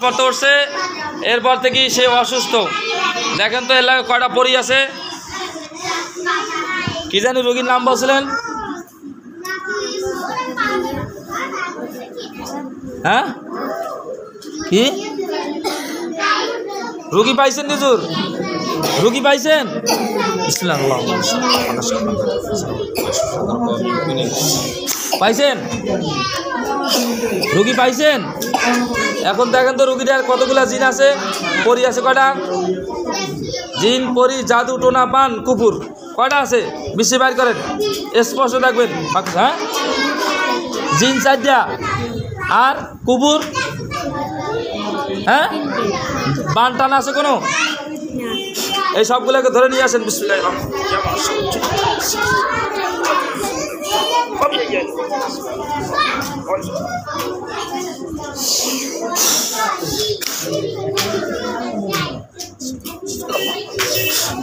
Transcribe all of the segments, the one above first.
পড়তে উঠছে, এরপর থেকে সে অসুস্থ। দেখেন তো এর লাগে কয়টা পরি আছে। কি জানি রোগীর নাম বলছিলেন? হ্যাঁ, কি রুগী পাইছেন? নিজুর রুগী পাইছেন? পাইছেন? রুগী পাইছেন? এখন দেখেন তো রুগীটার কতগুলা জিন আছে, পরি আছে কয়টা? জিন, পরি, জাদু, টোনা, পান, কুকুর কয়টা আছে? বেশি বাইর করেন, স্পষ্ট দেখবেন। হ্যাঁ, জিন 4টা, আর কুকুর, হ্যাঁ, বান টান আছে কোনো? এই সবগুলোকে ধরে নিয়ে আসেন। বিসমিল্লাহির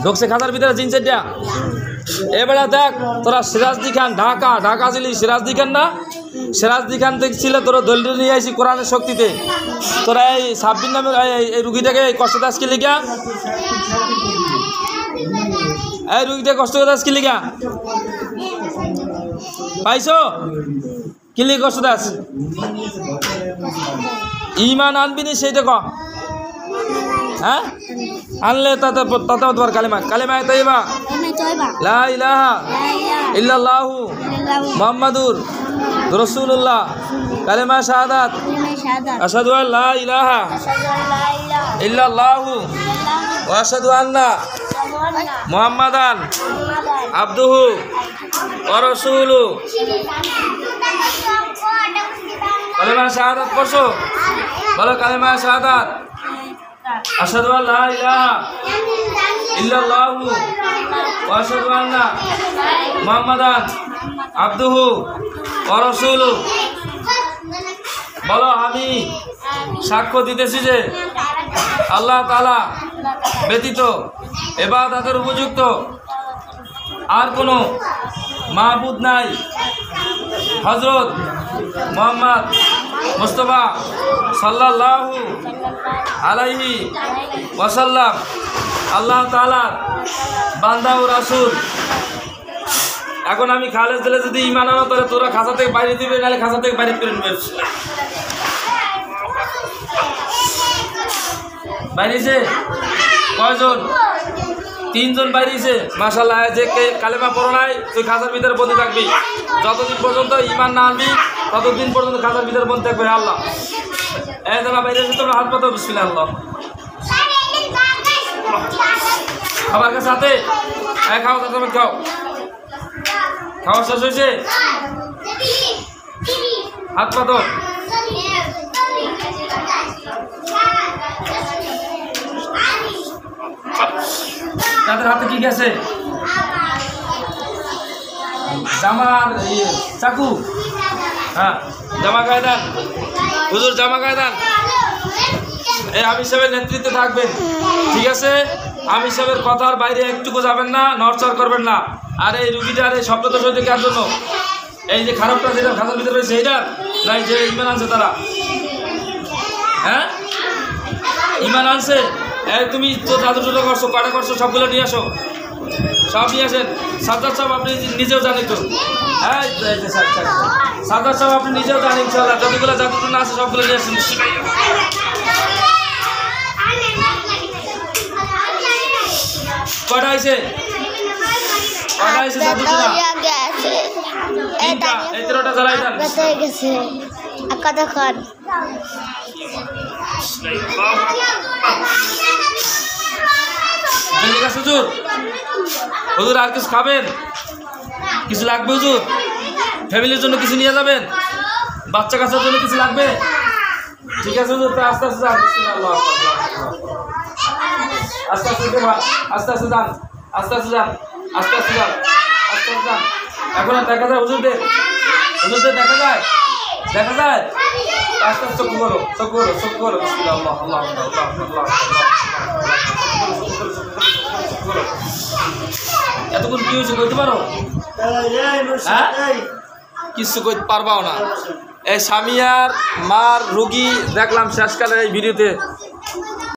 ঢুকছে খাতার ভিতরে জিন 4টা। এবারে দেখ, তোরা সিরাজদি খান, ঢাকা ছিলি সিরাজদি খান না? সিরাজদি খান দেখছিল তোরা দলিল নিয়ে আসি কোরআনের শক্তিতে। তোরা এই সাব্বির নামের এই রুগীটাকে কষ্ট দাস কি লিখা? এই রুগীটা কষ্ট দাস কি লিখা পাইছো? কি লিখ কষ্ট দাস? ইমান আনবিনি সেইটা ক। হ্যাঁ, আনলে তাতে তোমার কালেমা তাইবা লা ইলাহা ইল্লাল্লাহু মুহাম্মাদুর রাসূলুল্লাহ, কালেমা শাহাদাত আশহাদু আল লা ইলাহা ইল্লাল্লাহু ওয়া আশহাদু আন্না মুহাম্মাদান আবদুহু ওয়া রাসূলুহু। কালেমা শাহাদাত পড়ছো? বলো কালেমা শাহাদাত আশহাদু আল লা ইলাহা ইল্লাল্লাহু ওয়া আশহাদু আন্না মুহাম্মাদান আবদুহু ওয়া রাসূলুহু। বলো আমি সাক্ষ্য দিতেছি যে আল্লাহ তাআলা ব্যতীত ইবাদতের উপযুক্ত আর কোনো মাবুদ নাই। হযরত মুহাম্মদ মুস্তাফা সাল্লাল্লাহু আলাইহি ওয়াসাল্লাম আল্লাহ তাআলার বান্দা ও রাসূল। এখন আমি খালেজ দিলে যদি ইমান আনো তাহলে তোরা খাঁচা থেকে বাইরে দিবে, নাহলে খাঁচা থেকে বাইরে করে নেবে। বাইরেছে কয়জন? 3 জন বাইরেছে। মাশাআল্লাহ, যে কালেমা পড়ো নাই তুই খাঁচার ভিতরে বন্দি থাকবি। যতদিন পর্যন্ত ইমান না আনবি ততদিন পর্যন্ত খাঁচার ভিতরে বন্দি থাকবে। আল্লাহ এই যারা বাইরে তোমরা হাত পাতো। বিসমিল্লাহ। আল্লাহ খাবার কাছে হাতে খাও, তারপর খাও। খাওয়া শেষ হয়েছে? হাত পাতো। তাদের হাতে কি গেছে? জামার চাকু। হ্যাঁ, জামা গায়ে দেন হুজুর, জামা গায়ে দেন। এই আমির সাহেবের নেতৃত্বে থাকবেন, ঠিক আছে? আমির সাহেবের কথার বাইরে একটুকু যাবেন না, নড়চড় করবেন না। আর এই রুগীটার এই শব্দটা সহ্য কার জন্য? এই যে খারাপটা যেটা খাতার ভিতরে রয়েছে এইটার, নাই যে ইমান আনছে তারা। হ্যাঁ, ইমান আনছে। এই তুমি তো জাদু টাদু করছো, কয়টা করছো, সবগুলো নিয়ে আসো, সব নিয়ে আসেন। সাজ্জাদ সাহেব আপনি নিজেও জানেন তো। হ্যাঁ, সাজ্জাদ সাহেব আপনি নিজেও জানেন, ইনশাআল্লাহ যতগুলো জাদু না আছে সবগুলো নিয়ে আসেন। কয়টা হয়েছে? কয়টা হয়েছে জাদু টুনা? এই 13টা জ্বালাই দেন। হুজুর, হুজুর আর কিছু খাবেন? কিছু লাগবে হুজুর? ফ্যামিলির জন্য কিছু নিয়ে যাবেন? বাচ্চা কাচ্চার জন্য কিছু লাগবে? ঠিক আছে হুজুর, আস্তে আস্তে যান। আস্তে আস্তে যান, আস্তে আস্তে যান, আস্তে আস্তে যান, আস্তে আস্তে যান, আস্তে আস্তে যান। এখন আর দেখা যায় হুজুরদের? হুজুরদের দেখা যায়? দেখা যায়? আস্তে আস্তে চোখ করো, চোখ করো, চোখ করো। আল্লাহ আল্লাহ আল্লাহ। এতক্ষণ কি হয়েছে বলতে পারো? হ্যাঁ, কিছু কইতে পারবাও না। এই সামিয়ার মার রুগী দেখলাম শেষকালের এই ভিডিওতে।